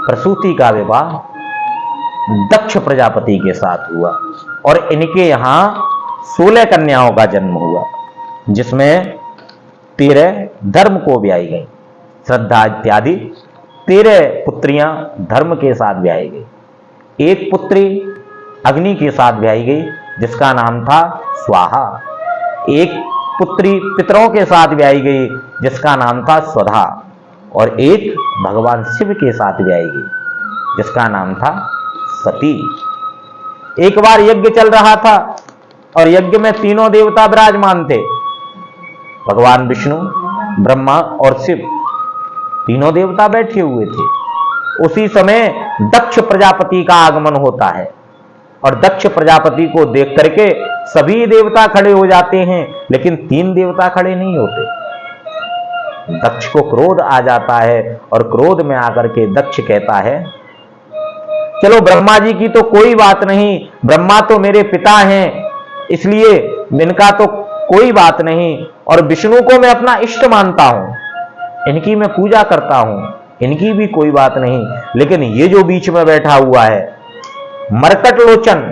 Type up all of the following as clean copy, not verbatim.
प्रसूति का विवाह दक्ष प्रजापति के साथ हुआ और इनके यहां 16 कन्याओं का जन्म हुआ, जिसमें 13 धर्म को ब्याही गई। श्रद्धा इत्यादि 13 पुत्रियां धर्म के साथ ब्याही गई। एक पुत्री अग्नि के साथ ब्याही गई, जिसका नाम था स्वाहा। एक पुत्री पितरों के साथ ब्याही गई, जिसका नाम था स्वधा। और एक भगवान शिव के साथ ब्याही गई, जिसका नाम था सती। एक बार यज्ञ चल रहा था और यज्ञ में तीनों देवता विराजमान थे, भगवान विष्णु, ब्रह्मा और शिव, तीनों देवता बैठे हुए थे। उसी समय दक्ष प्रजापति का आगमन होता है और दक्ष प्रजापति को देख करके सभी देवता खड़े हो जाते हैं, लेकिन 3 देवता खड़े नहीं होते। दक्ष को क्रोध आ जाता है और क्रोध में आकर के दक्ष कहता है, चलो ब्रह्मा जी की तो कोई बात नहीं, ब्रह्मा तो मेरे पिता हैं, इसलिए इनका तो कोई बात नहीं, और विष्णु को मैं अपना इष्ट मानता हूं, इनकी मैं पूजा करता हूं, इनकी भी कोई बात नहीं, लेकिन ये जो बीच में बैठा हुआ है मरकट लोचन,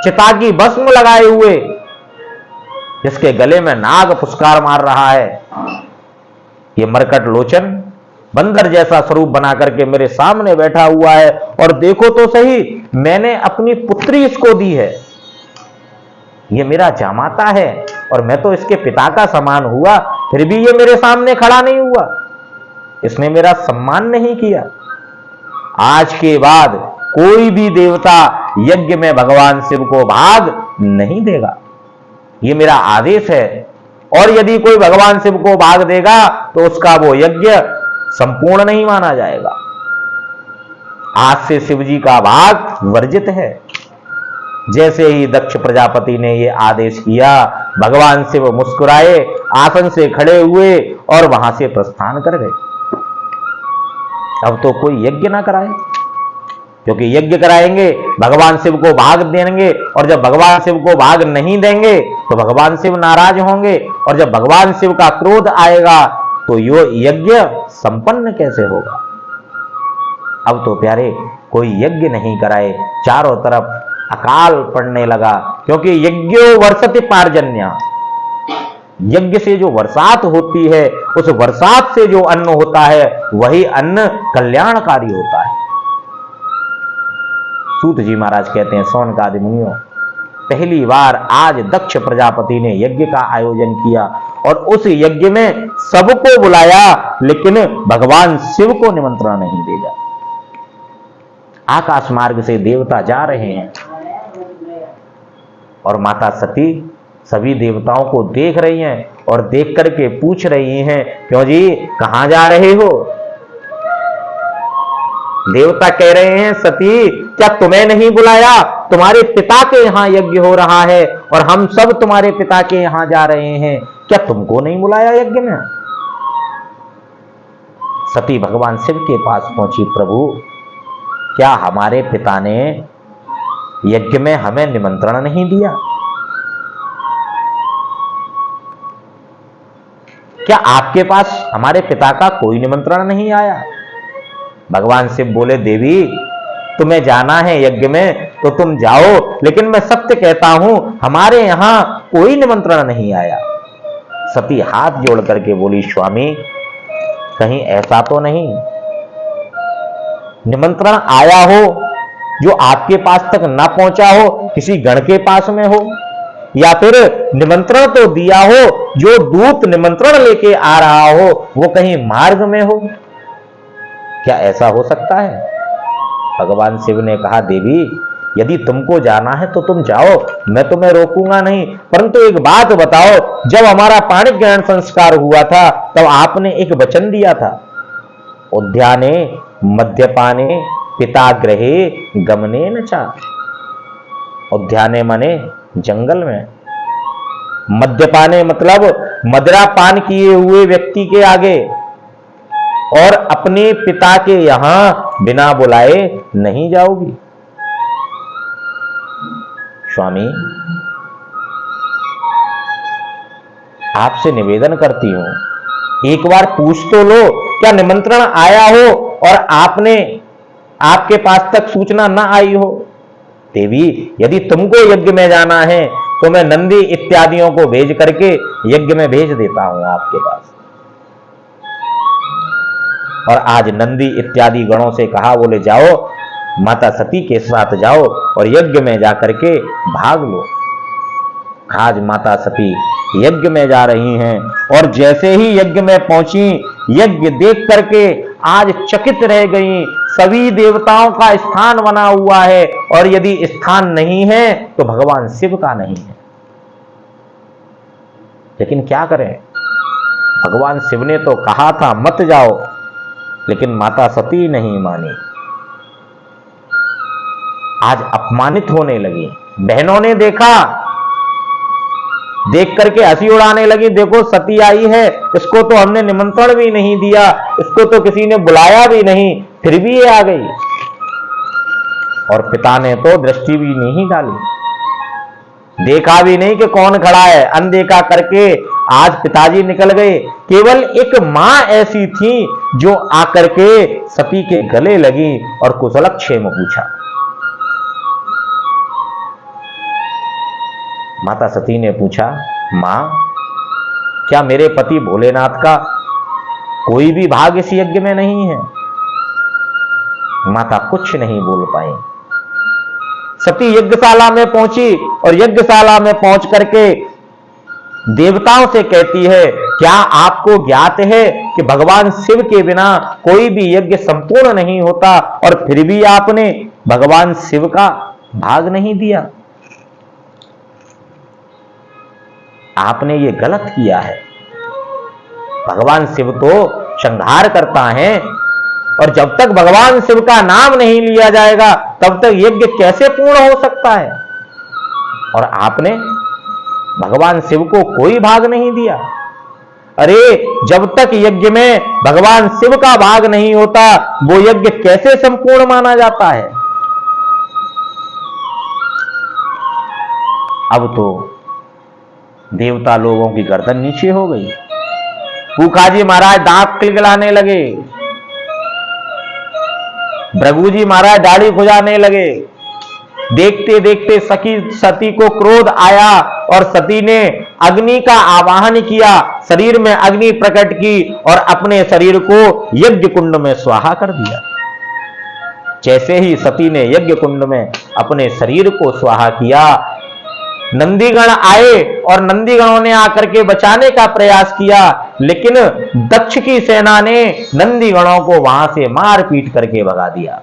चिता की भस्म लगाए हुए, जिसके गले में नाग पुष्कार मार रहा है, ये मरकट लोचन बंदर जैसा स्वरूप बना करके मेरे सामने बैठा हुआ है, और देखो तो सही, मैंने अपनी पुत्री इसको दी है, ये मेरा जामाता है और मैं तो इसके पिता का समान हुआ, फिर भी ये मेरे सामने खड़ा नहीं हुआ, इसने मेरा सम्मान नहीं किया। आज के बाद कोई भी देवता यज्ञ में भगवान शिव को भाग नहीं देगा, ये मेरा आदेश है, और यदि कोई भगवान शिव को भाग देगा तो उसका वो यज्ञ संपूर्ण नहीं माना जाएगा। आज से शिव जी का भाग वर्जित है। जैसे ही दक्ष प्रजापति ने ये आदेश किया, भगवान शिव मुस्कुराए, आसन से खड़े हुए और वहां से प्रस्थान कर गए। अब तो कोई यज्ञ ना कराए, क्योंकि यज्ञ कराएंगे भगवान शिव को भाग देंगे, और जब भगवान शिव को भाग नहीं देंगे तो भगवान शिव नाराज होंगे, और जब भगवान शिव का क्रोध आएगा तो यो यज्ञ संपन्न कैसे होगा। अब तो प्यारे कोई यज्ञ नहीं कराए, चारों तरफ अकाल पड़ने लगा, क्योंकि यज्ञो वर्षति पार्जन्य, यज्ञ से जो बरसात होती है, उस बरसात से जो अन्न होता है वही अन्न कल्याणकारी होता है। सूत जी महाराज कहते हैं, सौनकादि मुनियों, पहली बार आज दक्ष प्रजापति ने यज्ञ का आयोजन किया और उस यज्ञ में सबको बुलाया, लेकिन भगवान शिव को निमंत्रण नहीं दिया। आकाश मार्ग से देवता जा रहे हैं और माता सती सभी देवताओं को देख रही हैं और देख करके पूछ रही हैं, क्यों जी कहां जा रहे हो। देवता कह रहे हैं, सती क्या तुम्हें नहीं बुलाया, तुम्हारे पिता के यहां यज्ञ हो रहा है और हम सब तुम्हारे पिता के यहां जा रहे हैं, क्या तुमको नहीं बुलाया यज्ञ में। सती भगवान शिव के पास पहुंची, प्रभु क्या हमारे पिता ने यज्ञ में हमें निमंत्रण नहीं दिया, क्या आपके पास हमारे पिता का कोई निमंत्रण नहीं आया। भगवान शिव बोले, देवी तुम्हें जाना है यज्ञ में तो तुम जाओ, लेकिन मैं सत्य कहता हूं हमारे यहां कोई निमंत्रण नहीं आया। सती हाथ जोड़ करके बोली, स्वामी कहीं ऐसा तो नहीं निमंत्रण आया हो जो आपके पास तक ना पहुंचा हो, किसी गण के पास में हो, या फिर निमंत्रण तो दिया हो, जो दूत निमंत्रण लेके आ रहा हो वो कहीं मार्ग में हो, क्या ऐसा हो सकता है। भगवान शिव ने कहा, देवी यदि तुमको जाना है तो तुम जाओ, मैं तुम्हें रोकूंगा नहीं, परंतु एक बात बताओ, जब हमारा पाणी ग्रहण संस्कार हुआ था तब आपने एक वचन दिया था, उद्याने मद्यपाने पिता गृहे गमने न चा। उद्याने माने जंगल में, मद्यपाने मतलब मदिरा पान किए हुए व्यक्ति के आगे, और अपने पिता के यहां बिना बुलाए नहीं जाओगी। स्वामी आपसे निवेदन करती हूं, एक बार पूछ तो लो, क्या निमंत्रण आया हो और आपने आपके पास तक सूचना न आई हो। देवी, यदि तुमको यज्ञ में जाना है तो मैं नंदी इत्यादियों को भेज करके यज्ञ में भेज देता हूं आपके पास। और आज नंदी इत्यादि गणों से कहा, बोले जाओ माता सती के साथ जाओ और यज्ञ में जाकर के भाग लो। आज माता सती यज्ञ में जा रही हैं और जैसे ही यज्ञ में पहुंची, यज्ञ देख करके आज चकित रह गई। सभी देवताओं का स्थान बना हुआ है और यदि स्थान नहीं है तो भगवान शिव का नहीं है। लेकिन क्या करें, भगवान शिव ने तो कहा था मत जाओ, लेकिन माता सती नहीं मानी। आज अपमानित होने लगी। बहनों ने देखा, देख करके हंसी उड़ाने लगी। देखो सती आई है, इसको तो हमने निमंत्रण भी नहीं दिया, इसको तो किसी ने बुलाया भी नहीं, फिर भी ये आ गई। और पिता ने तो दृष्टि भी नहीं डाली, देखा भी नहीं कि कौन खड़ा है। अनदेखा करके आज पिताजी निकल गए। केवल एक मां ऐसी थी जो आकर के सती के गले लगी और कुशलक्षेम पूछा। माता सती ने पूछा, मां, क्या मेरे पति भोलेनाथ का कोई भी भाग इस यज्ञ में नहीं है? माता कुछ नहीं बोल पाई। सती यज्ञशाला में पहुंची और यज्ञशाला में पहुंच करके देवताओं से कहती है, क्या आपको ज्ञात है कि भगवान शिव के बिना कोई भी यज्ञ संपूर्ण नहीं होता, और फिर भी आपने भगवान शिव का भाग नहीं दिया? आपने ये गलत किया है। भगवान शिव तो संहार करता है, और जब तक भगवान शिव का नाम नहीं लिया जाएगा तब तक यज्ञ कैसे पूर्ण हो सकता है? और आपने भगवान शिव को कोई भाग नहीं दिया। अरे, जब तक यज्ञ में भगवान शिव का भाग नहीं होता वो यज्ञ कैसे संपूर्ण माना जाता है? अब तो देवता लोगों की गर्दन नीचे हो गई। पूकाजी महाराज दांत किलकिलाने लगे, भृगु जी महाराज दाढ़ी खुजाने लगे। देखते देखते सती को क्रोध आया और सती ने अग्नि का आवाहन किया, शरीर में अग्नि प्रकट की और अपने शरीर को यज्ञ कुंड में स्वाहा कर दिया। जैसे ही सती ने यज्ञ कुंड में अपने शरीर को स्वाहा किया, नंदीगण आए और नंदीगणों ने आकर के बचाने का प्रयास किया, लेकिन दक्ष की सेना ने नंदीगणों को वहां से मार पीट करके भगा दिया।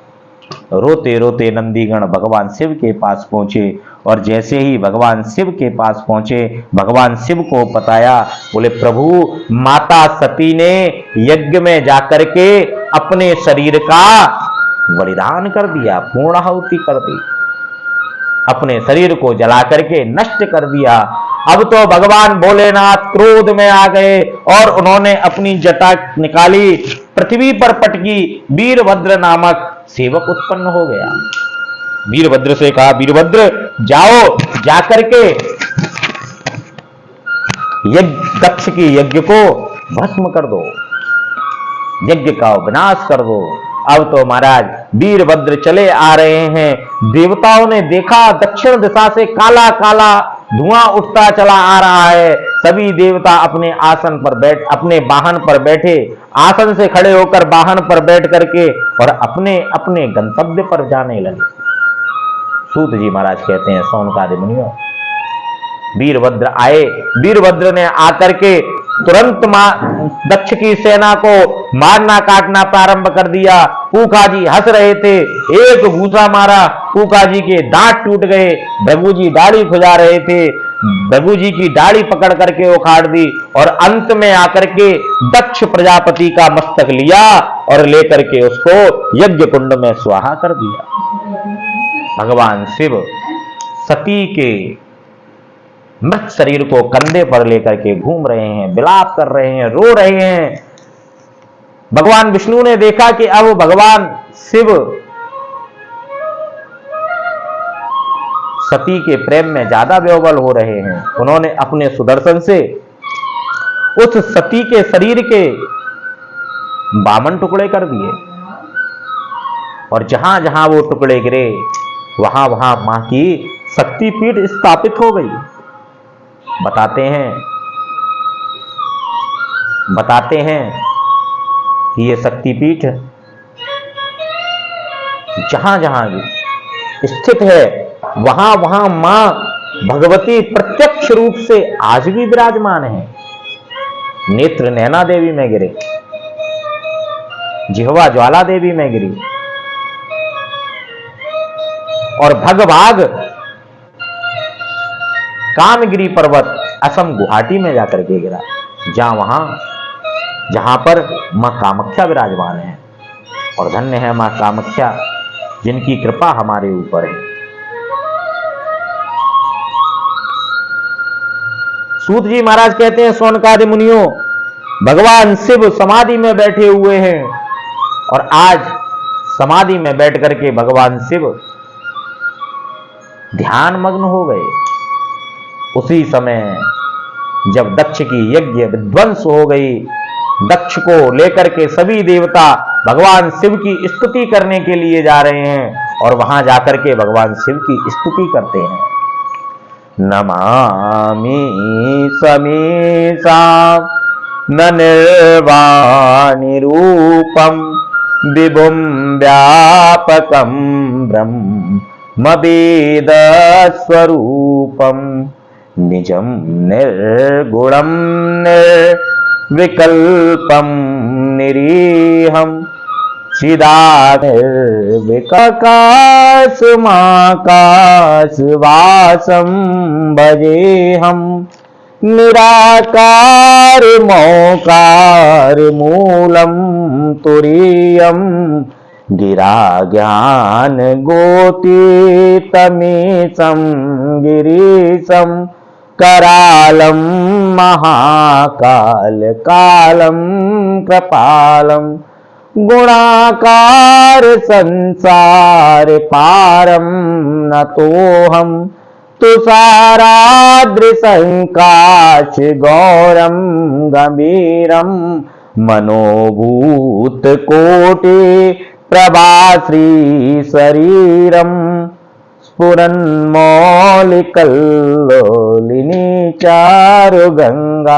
रोते रोते नंदीगण भगवान शिव के पास पहुंचे और जैसे ही भगवान शिव के पास पहुंचे, भगवान शिव को बताया। बोले, प्रभु, माता सती ने यज्ञ में जाकर के अपने शरीर का बलिदान कर दिया, पूर्णाहुति कर दी, अपने शरीर को जला करके नष्ट कर दिया। अब तो भगवान भोलेनाथ क्रोध में आ गए और उन्होंने अपनी जटा निकाली, पृथ्वी पर पटकी। वीरभद्र नामक सेवक उत्पन्न हो गया। वीरभद्र से कहा, वीरभद्र जाओ, जाकर के दक्ष की यज्ञ को भस्म कर दो, यज्ञ का विनाश कर दो। अब तो महाराज वीरभद्र चले आ रहे हैं। देवताओं ने देखा दक्षिण दिशा से काला काला धुआं उठता चला आ रहा है। सभी देवता अपने आसन पर अपने वाहन पर बैठे, आसन से खड़े होकर वाहन पर बैठ करके और अपने अपने गंतव्य पर जाने लगे। सूत जी महाराज कहते हैं, सौनकादि मुनियों, वीरभद्र आए। वीरभद्र ने आकर के तुरंत दक्ष की सेना को मारना काटना प्रारंभ कर दिया। पूकाजी हंस रहे थे, एक घूसा मारा, पूकाजी के दांत टूट गए। भृगु जी दाढ़ी खुजा रहे थे, भृगु जी की दाढ़ी पकड़ करके उखाड़ दी और अंत में आकर के दक्ष प्रजापति का मस्तक लिया और लेकर के उसको यज्ञ कुंड में स्वाहा कर दिया। भगवान शिव सती के मृत शरीर को कंधे पर लेकर के घूम रहे हैं, विलाप कर रहे हैं, रो रहे हैं। भगवान विष्णु ने देखा कि अब भगवान शिव सती के प्रेम में ज्यादा विह्वल हो रहे हैं। उन्होंने अपने सुदर्शन से उस सती के शरीर के 52 टुकड़े कर दिए और जहां जहां वो टुकड़े गिरे वहां वहां मां की शक्तिपीठ स्थापित हो गई। बताते हैं कि ये शक्तिपीठ जहां जहां स्थित है वहां वहां मां भगवती प्रत्यक्ष रूप से आज भी विराजमान है। नेत्र नैना देवी में गिरे, जिह्वा ज्वाला देवी में गिरी, और भगभाग कामगिरी पर्वत असम गुवाहाटी में जाकर के गिरा, जहां पर मां कामाख्या विराजमान है। और धन्य है मां कामाख्या जिनकी कृपा हमारे ऊपर है। सूत जी महाराज कहते हैं, सौनकादि मुनियों, भगवान शिव समाधि में बैठे हुए हैं और आज समाधि में बैठ करके भगवान शिव ध्यान मग्न हो गए। उसी समय जब दक्ष की यज्ञ विध्वंस हो गई, दक्ष को लेकर के सभी देवता भगवान शिव की स्तुति करने के लिए जा रहे हैं और वहां जाकर के भगवान शिव की स्तुति करते हैं। नमामि समीसा न निर्वाणि रूपम विभुं व्यापकं ब्रह्म वेद स्वरूपम निजं निर्गुणं निर्विकल्पं निरीहं चिदाकाशमाकाशवासं भजेहं निराकार मौकार मूलं तुरीयं गिरा ज्ञान गोतीतमीशं गिरीशं करालं महाकाल कालं कृपालं गुणाकार संसार पारं नतोऽहं तुषाराद्रिसंकाश गौरं गंभीरं मनोभूत कोटि प्रभाश्री शरीरं स्फुरन्मौलिकल्लोलिनी चारुगंगा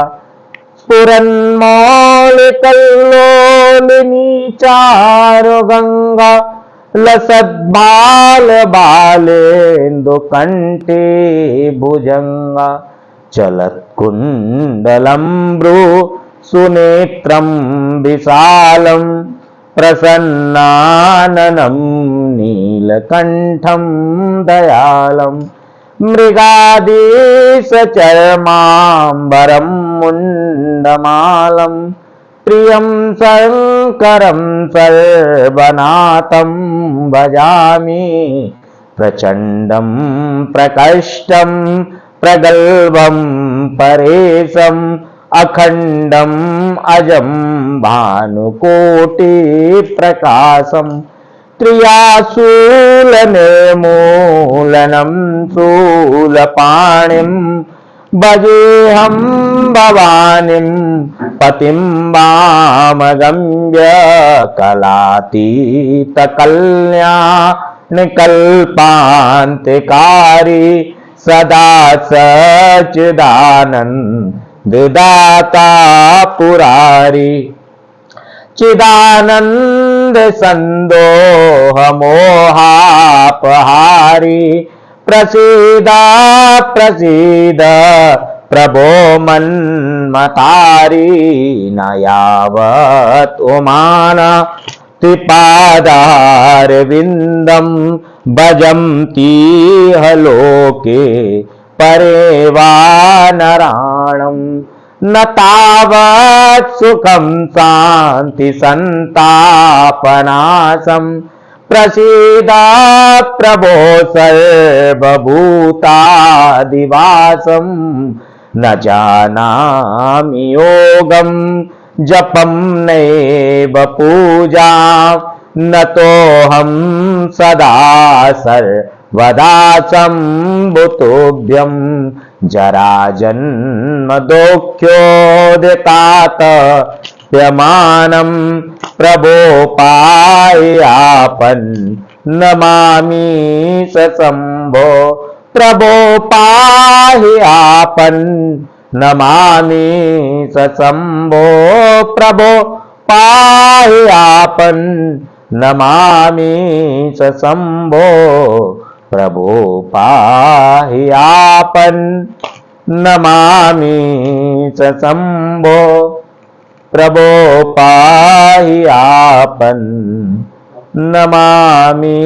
स्फुरन्मौलिकल्लोलिनी चारुगंगा लसद्बाल बालेन्दु कंठे भुजंगा चलत्कुंडलं भ्रू सुनेत्रं विशालं प्रसन्नाननं नीलकंठं दयालं मृगादीशचर्माम्बरं मुण्डमालं प्रियं शङ्करं सर्वनाथं भजामि प्रचण्डं प्रकष्टं प्रगल्भं परेशम् अखंडम अजं भानुकोटि प्रकाशम त्रियाशूल निर्मूलनं शूलपाणिं भजेऽहं भवानीं पतिं वामगम्य कलातीत कल्याणकल्पान्तिकारी सदा सच्चिदानंद दाता पुरारी चिदानंद संदोह मोहापहारी प्रसीदा प्रसीद प्रभो मन्मतारी न यावत् उमाना त्रिपादारविन्दं भजन्ति लोके परे वा नराणं न तावत् सुखं शान्ति संतापनाशं प्रसीदा प्रभो सर्वभूतादिवासं न जानामि योगं जपं नैव पूजा न तोऽहं सदा सर्वदा शम्भुतोभ्यं जराजन्म दोख्योदितात् प्यमानं प्रभो पाहि पायापन नमामि शंभो प्रभो पायापन नमामि शंभो प्रभो पायापन नमामि शंभो प्रभो पायापन नमामि शंभो प्रभो पायापन नमामि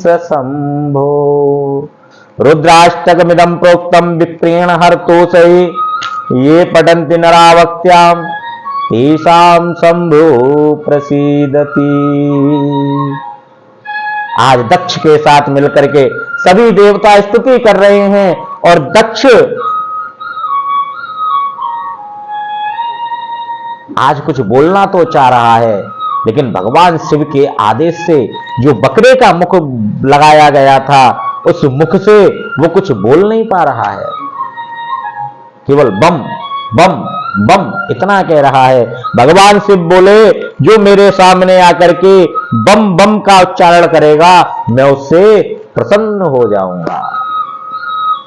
शंभो। रुद्राष्टकमिदं प्रोक्तं विप्रेण हरतोषये ये पठन्ति नरावक्त्यां तेषां शंभो प्रसीदति। आज दक्ष के साथ मिलकर के सभी देवता स्तुति कर रहे हैं और दक्ष आज कुछ बोलना तो चाह रहा है, लेकिन भगवान शिव के आदेश से जो बकरे का मुख लगाया गया था उस मुख से वो कुछ बोल नहीं पा रहा है, केवल बम बम बम इतना कह रहा है। भगवान शिव बोले जो मेरे सामने आकर के बम बम का उच्चारण करेगा मैं उससे प्रसन्न हो जाऊंगा।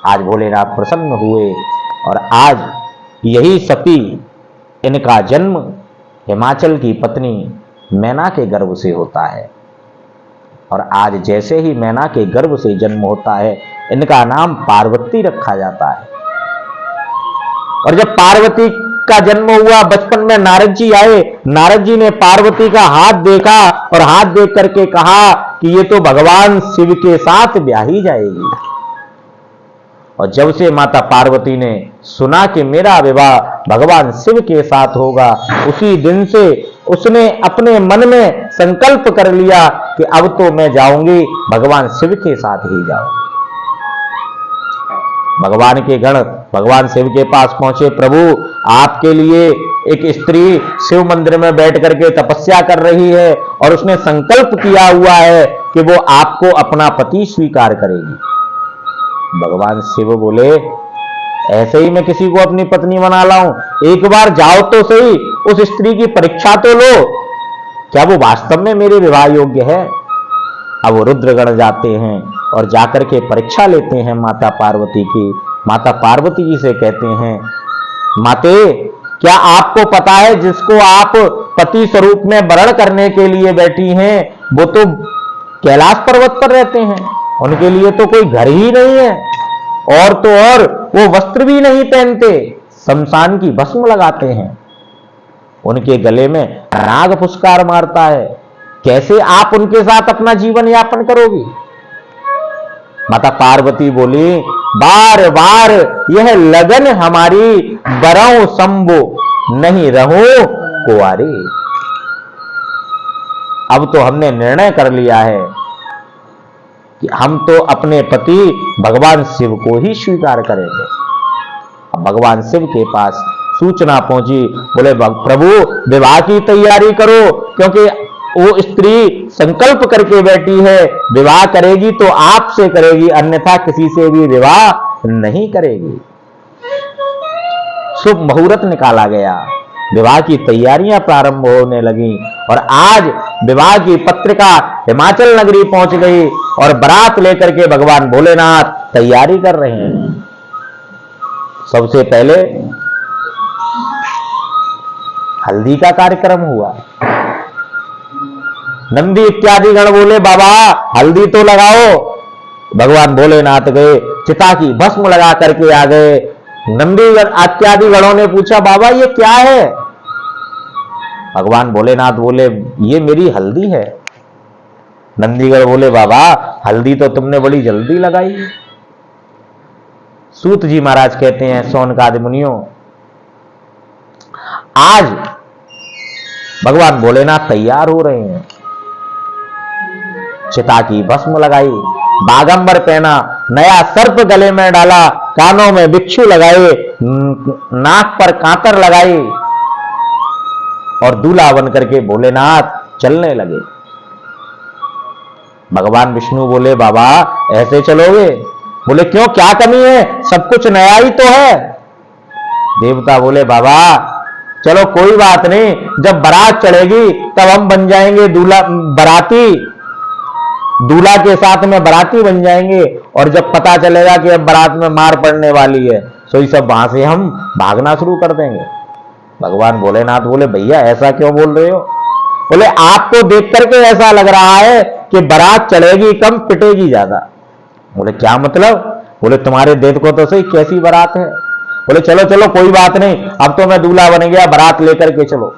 आज भोलेनाथ प्रसन्न हुए और आज यही सती इनका जन्म हिमाचल की पत्नी मैना के गर्भ से होता है और आज जैसे ही मैना के गर्भ से जन्म होता है इनका नाम पार्वती रखा जाता है। और जब पार्वती का जन्म हुआ बचपन में नारद जी आए, नारद जी ने पार्वती का हाथ देखा और हाथ देख करके कहा कि ये तो भगवान शिव के साथ ब्याही जाएगी। और जब से माता पार्वती ने सुना कि मेरा विवाह भगवान शिव के साथ होगा उसी दिन से उसने अपने मन में संकल्प कर लिया कि अब तो मैं जाऊंगी भगवान शिव के साथ ही जाऊंगी। भगवान के गण भगवान शिव के पास पहुंचे, प्रभु आपके लिए एक स्त्री शिव मंदिर में बैठ करके तपस्या कर रही है और उसने संकल्प किया हुआ है कि वो आपको अपना पति स्वीकार करेगी। भगवान शिव बोले ऐसे ही मैं किसी को अपनी पत्नी बना लाऊं, एक बार जाओ तो सही उस स्त्री की परीक्षा तो लो, क्या वो वास्तव में मेरे विवाह योग्य है। अब वो रुद्रगण जाते हैं और जाकर के परीक्षा लेते हैं माता पार्वती की। माता पार्वती जी से कहते हैं माते क्या आपको पता है जिसको आप पति स्वरूप में वरण करने के लिए बैठी हैं वो तो कैलाश पर्वत पर रहते हैं, उनके लिए तो कोई घर ही नहीं है और तो और वो वस्त्र भी नहीं पहनते, शमशान की भस्म लगाते हैं, उनके गले में नाग फुसकार मारता है, कैसे आप उनके साथ अपना जीवन यापन करोगी। माता पार्वती बोली बार बार यह लगन हमारी बरऊ संभो नहीं रहो कुंवारी। अब तो हमने निर्णय कर लिया है कि हम तो अपने पति भगवान शिव को ही स्वीकार करेंगे। भगवान शिव के पास सूचना पहुंची, बोले प्रभु विवाह की तैयारी करो क्योंकि वो स्त्री संकल्प करके बैठी है, विवाह करेगी तो आपसे करेगी अन्यथा किसी से भी विवाह नहीं करेगी। शुभ मुहूर्त निकाला गया, विवाह की तैयारियां प्रारंभ होने लगी और आज विवाह की पत्रिका हिमाचल नगरी पहुंच गई और बारात लेकर के भगवान भोलेनाथ तैयारी कर रहे हैं। सबसे पहले हल्दी का कार्यक्रम हुआ। नंदी इत्यादि गण बोले बाबा हल्दी तो लगाओ। भगवान भोलेनाथ गए, चिता की भस्म लगा करके आ गए। नंदी इत्यादि गणों ने पूछा बाबा ये क्या है। भगवान भोलेनाथ बोले ये मेरी हल्दी है। नंदीगढ़ बोले बाबा हल्दी तो तुमने बड़ी जल्दी लगाई। सूत जी महाराज कहते हैं सौनकादि मुनियों आज भगवान भोलेनाथ तैयार हो रहे हैं, चिता की भस्म लगाई, बागंबर पहना, नया सर्प गले में डाला, कानों में बिच्छू लगाए, नाक पर कांतर लगाई और दूल्हा बन करके भोलेनाथ चलने लगे। भगवान विष्णु बोले बाबा ऐसे चलोगे? बोले क्यों क्या कमी है, सब कुछ नया ही तो है। देवता बोले बाबा चलो कोई बात नहीं, जब बारात चढ़ेगी तब हम बन जाएंगे दूल्हा बाराती, दूल्हा के साथ में बाराती बन जाएंगे, और जब पता चलेगा कि अब बारात में मार पड़ने वाली है तो ये सब वहां से हम भागना शुरू कर देंगे। भगवान भोलेनाथ बोले भैया ऐसा क्यों बोल रहे हो? बोले आपको देख करके ऐसा लग रहा है कि बारात चढ़ेगी कम पिटेगी ज्यादा। बोले क्या मतलब? बोले तुम्हारे देखो तो सही कैसी बारात है। बोले चलो चलो कोई बात नहीं, अब तो मैं दूल्हा बन गया, बारात लेकर के चलो।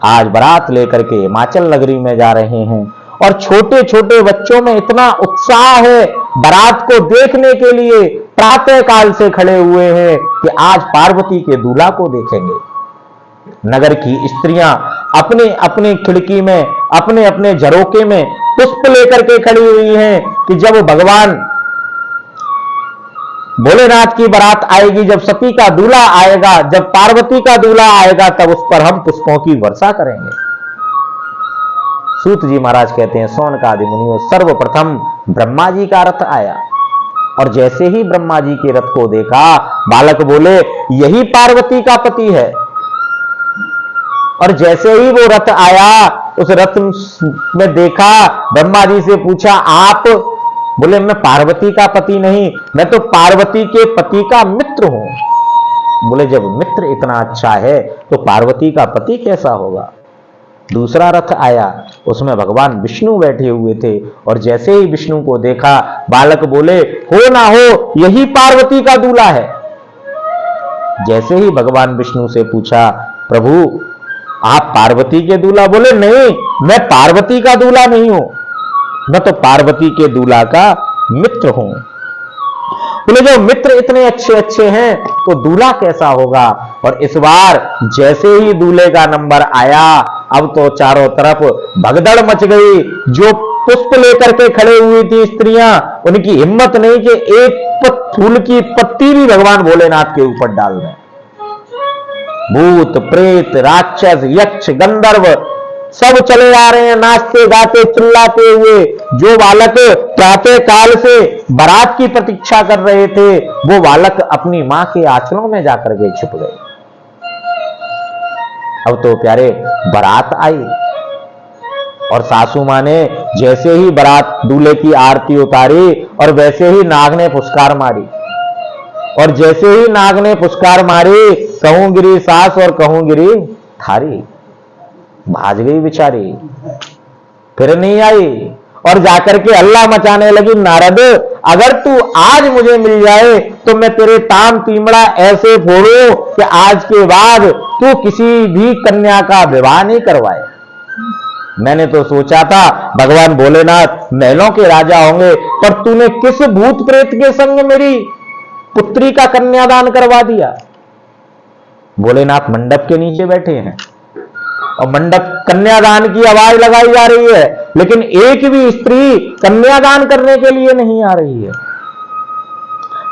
आज बारात लेकर के हिमाचल नगरी में जा रहे हैं और छोटे छोटे बच्चों में इतना उत्साह है बारात को देखने के लिए, प्रातः काल से खड़े हुए हैं कि आज पार्वती के दूल्हा को देखेंगे। नगर की स्त्रियां अपने अपने खिड़की में, अपने अपने झरोके में पुष्प लेकर के खड़ी हुई हैं कि जब भगवान भोलेनाथ की बारात आएगी, जब सती का दूल्हा आएगा, जब पार्वती का दूल्हा आएगा, तब उस पर हम पुष्पों की वर्षा करेंगे। सूत जी महाराज कहते हैं सौनकादि मुनियों, सर्वप्रथम ब्रह्मा जी का रथ आया और जैसे ही ब्रह्मा जी के रथ को देखा, बालक बोले यही पार्वती का पति है। और जैसे ही वो रथ आया, उस रथ में देखा, ब्रह्मा जी से पूछा आप? बोले मैं पार्वती का पति नहीं, मैं तो पार्वती के पति का मित्र हूं। बोले जब मित्र इतना अच्छा है तो पार्वती का पति कैसा होगा? दूसरा रथ आया, उसमें भगवान विष्णु बैठे हुए थे और जैसे ही विष्णु को देखा, बालक बोले हो ना हो यही पार्वती का दूल्हा है। जैसे ही भगवान विष्णु से पूछा प्रभु आप पार्वती के दूल्हा? बोले नहीं, मैं पार्वती का दूल्हा नहीं हूं, मैं तो पार्वती के दूल्हा का मित्र हूं। बोले जो मित्र इतने अच्छे अच्छे हैं तो दूल्हा कैसा होगा? और इस बार जैसे ही दूल्हे का नंबर आया, अब तो चारों तरफ भगदड़ मच गई। जो पुष्प लेकर के खड़े हुई थी स्त्रियां, उनकी हिम्मत नहीं कि एक फूल की पत्ती भी भगवान भोलेनाथ के ऊपर डाल दें। भूत प्रेत राक्षस यक्ष गंधर्व सब चले आ रहे हैं, नाचते गाते चिल्लाते हुए। जो बालक प्रातः काल से बारात की प्रतीक्षा कर रहे थे, वो बालक अपनी मां के आंचलों में जाकर के छुप गए। अब तो प्यारे बारात आई और सासू मां ने जैसे ही बारात दूल्हे की आरती उतारी और वैसे ही नाग ने फुसकार मारी, और जैसे ही नाग ने फुसकार मारी, कहूं गिरी सास और कहूं गिरी थारी। भाज गई बेचारी, फिर नहीं आई और जाकर के हल्ला मचाने लगी, नारद अगर तू आज मुझे मिल जाए तो मैं तेरे ताम तीमड़ा ऐसे फोड़ू कि आज के बाद तू किसी भी कन्या का विवाह नहीं करवाए। मैंने तो सोचा था भगवान भोलेनाथ महलों के राजा होंगे, पर तूने किस भूत प्रेत के संग मेरी पुत्री का कन्यादान करवा दिया। भोलेनाथ मंडप के नीचे बैठे हैं और मंडप कन्यादान की आवाज लगाई जा रही है, लेकिन एक भी स्त्री कन्यादान करने के लिए नहीं आ रही है।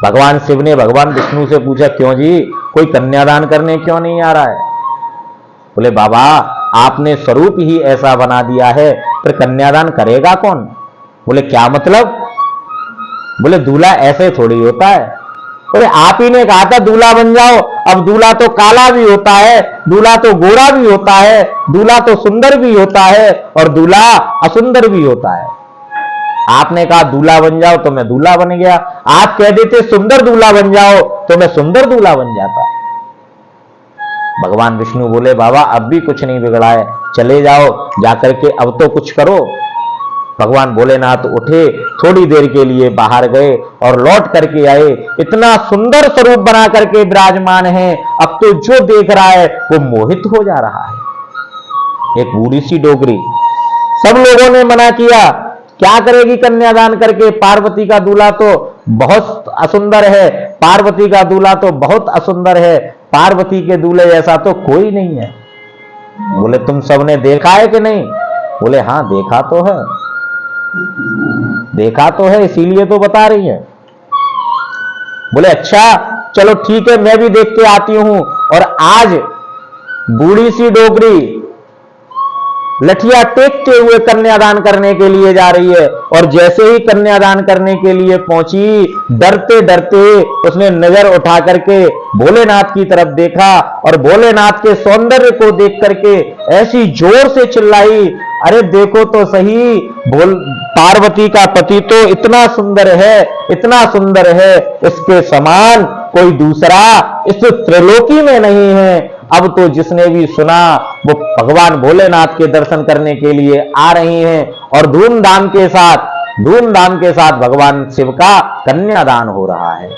भगवान शिव ने भगवान विष्णु से पूछा क्यों जी, कोई कन्यादान करने क्यों नहीं आ रहा है? बोले बाबा आपने स्वरूप ही ऐसा बना दिया है, फिर कन्यादान करेगा कौन? बोले क्या मतलब? बोले दूल्हा ऐसे थोड़ी होता है। बोले आप ही ने कहा था दूल्हा बन जाओ। अब दूल्हा तो काला भी होता है, दूल्हा तो गोरा भी होता है, दूल्हा तो सुंदर भी होता है और दूल्हा असुंदर भी होता है। आपने कहा दूल्हा बन जाओ तो मैं दूल्हा बन गया, आप कह देते सुंदर दूल्हा बन जाओ तो मैं सुंदर दूल्हा बन जाता। भगवान विष्णु बोले बाबा अब भी कुछ नहीं बिगड़ा है, चले जाओ जाकर के अब तो कुछ करो। भगवान भोलेनाथ उठे, थोड़ी देर के लिए बाहर गए और लौट करके आए। इतना सुंदर स्वरूप बना करके विराजमान है, अब तो जो देख रहा है वो मोहित हो जा रहा है। एक बूढ़ी सी डोगरी, सब लोगों ने मना किया, क्या करेगी कन्यादान करके, पार्वती का दूल्हा तो बहुत असुंदर है, पार्वती का दूल्हा तो बहुत असुंदर है, पार्वती के दूल्हे जैसा तो कोई नहीं है। बोले तुम सबने देखा है कि नहीं? बोले हाँ देखा तो है, देखा तो है इसीलिए तो बता रही है। बोले अच्छा चलो ठीक है मैं भी देख के आती हूं। और आज बूढ़ी सी डोगरी लठिया टेकते हुए कन्यादान करने के लिए जा रही है। और जैसे ही कन्यादान करने के लिए पहुंची, डरते डरते उसने नजर उठा करके भोलेनाथ की तरफ देखा और भोलेनाथ के सौंदर्य को देख करके ऐसी जोर से चिल्लाई, अरे देखो तो सही, पार्वती का पति तो इतना सुंदर है, इतना सुंदर है, इसके समान कोई दूसरा इस त्रिलोकी में नहीं है। अब तो जिसने भी सुना वो भगवान भोलेनाथ के दर्शन करने के लिए आ रही हैं और धूमधाम के साथ भगवान शिव का कन्यादान हो रहा है।